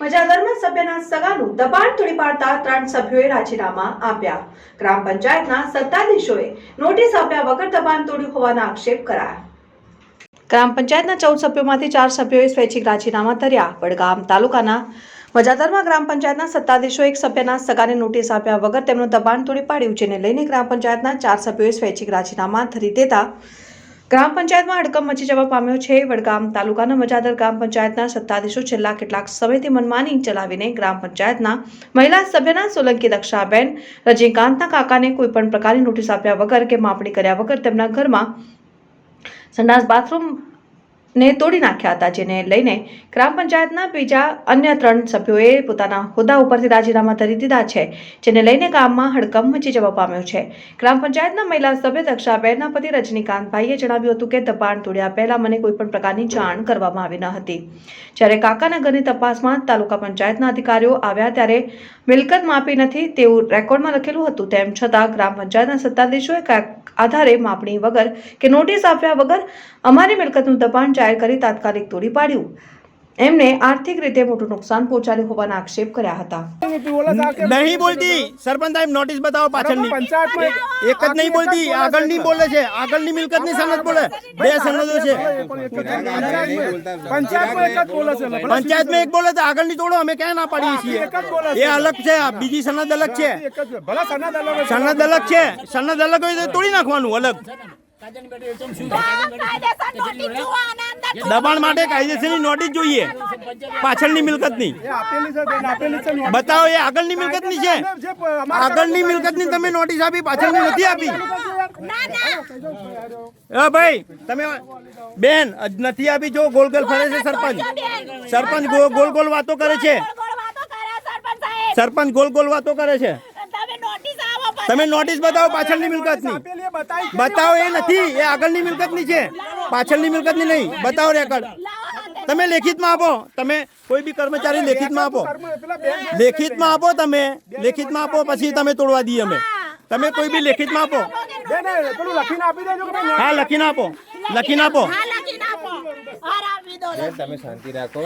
મજાદરમાં સભ્યના સગાનું દબાણ તોડી પાડતા 3 સભ્યોએ રાજીનામા આપ્યા। ગ્રામ પંચાયતના સત્તાધીશોએ નોટિસ આપ્યા વગર દબાણ તોડ્યું હોવાના આક્ષેપ કરાયા। ગ્રામ પંચાયતના 14 સભ્યોમાંથી 4 સભ્યોએ સ્વૈચ્છિક રાજીનામા ધર્યા। વડગામ તાલુકાના મજાદરમાં ગ્રામ પંચાયતના સત્તાધીશોએ એક સભ્યના સગાને નોટિસ આપ્યા વગર તેમનું દબાણ તોડી પાડ્યું, જેને લઈને ગ્રામ પંચાયતના 4 સભ્યોએ સ્વૈચ્છિક રાજીનામા ધરી દેતા ગ્રામ પંચાયતમાં હડકંપ મચી જવા પામ્યો છે। વડગામ તાલુકાના મજાદર ગ્રામ પંચાયતના સત્તાધીશો છેલ્લા કેટલાક સમયથી મનમાની ચલાવીને ગ્રામ પંચાયતના મહિલા સભ્યના સોલંકી દક્ષાબેન રજનીકાંતના કાકાને કોઈપણ પ્રકારની નોટિસ આપ્યા વગર કે માપણી કર્યા વગર તેમના ઘરમાં સંડાસ બાથરૂમ ને તોડી નાખ્યા હતા, જેને લઈને ગ્રામ પંચાયતના બીજા અન્ય 3 સભ્યોએ પોતાના હોદ્દા ઉપરથી રાજીનામા ધરી દીધા છે, જેને લઈને ગામમાં હડકંપ મચી જવા પામ્યો છે। ગ્રામ પંચાયતના મહિલા સભ્ય દક્ષાબેનના પતિ રજનીકાંતભાઈએ જણાવ્યું હતું કે દબાણ તોડ્યા પહેલા મને કોઈપણ પ્રકારની જાણ કરવામાં આવી ન હતી। જ્યારે કાકાના ઘરની તપાસમાં તાલુકા પંચાયતના અધિકારીઓ આવ્યા ત્યારે મિલકત માપી નથી તેવું રેકોર્ડમાં લખેલું હતું। તેમ છતાં ગ્રામ પંચાયતના સત્તાધીશોએ આધારે માપણી વગર કે નોટિસ આપ્યા વગર અમારી મિલકતનું દબાણ જાહેર કરી તાત્કાલિક તોડી પાડ્યું। એમને આર્થિક રીતે મોટું નુકસાન પહોંચાડ્યું હોવાના આક્ષેપ કર્યા હતા। नहीं बोलती सरपंच साहब नोटिस बताओ पाछळनी पंचायत में एक ज नहीं बोलती આગળની બોલે છે આગળની મિલકતની સનદ બોલે બે સનદો છે પંચાયત में एक बोले तो આગળની તોડો અમે ક્યાં ના પાડીએ છીએ એ અલગ છે બીજી સનદ અલગ છે સનદ અલગ છે સનદ અલગ હોય તો તોડી નાખવાનું અલગ દબાણ માટે કાયદેસરની નોટિસ જોઈએ પાછળની મિલકતની બતાવો એ આગળની મિલકતની છે આગળની મિલકતની તમે નોટિસ આપી પાછળની નથી આપી ભાઈ તમે બેન નથી આપી જો ગોલ ગોલ ફરે છે સરપંચ ગોલ ગોલ વાતો કરે છે સરપંચ ગોલ ગોલ વાતો કરે છે તમે નોટિસ બતાવો પાછળની મિલકતની બતાવો એ નથી એ આગળની મિલકતની છે પાછળની મિલકતની નહીં બતાવો રેકર્ડ તમે લેખિતમાં આપો તમે કોઈ બી કર્મચારી લેખિતમાં આપો તમે લેખિતમાં આપો પછી તમે તોડવા દઈએ અમે તમે કોઈ બી લેખિતમાં આપો હા લખીને આપો તમે શાંતિ રાખો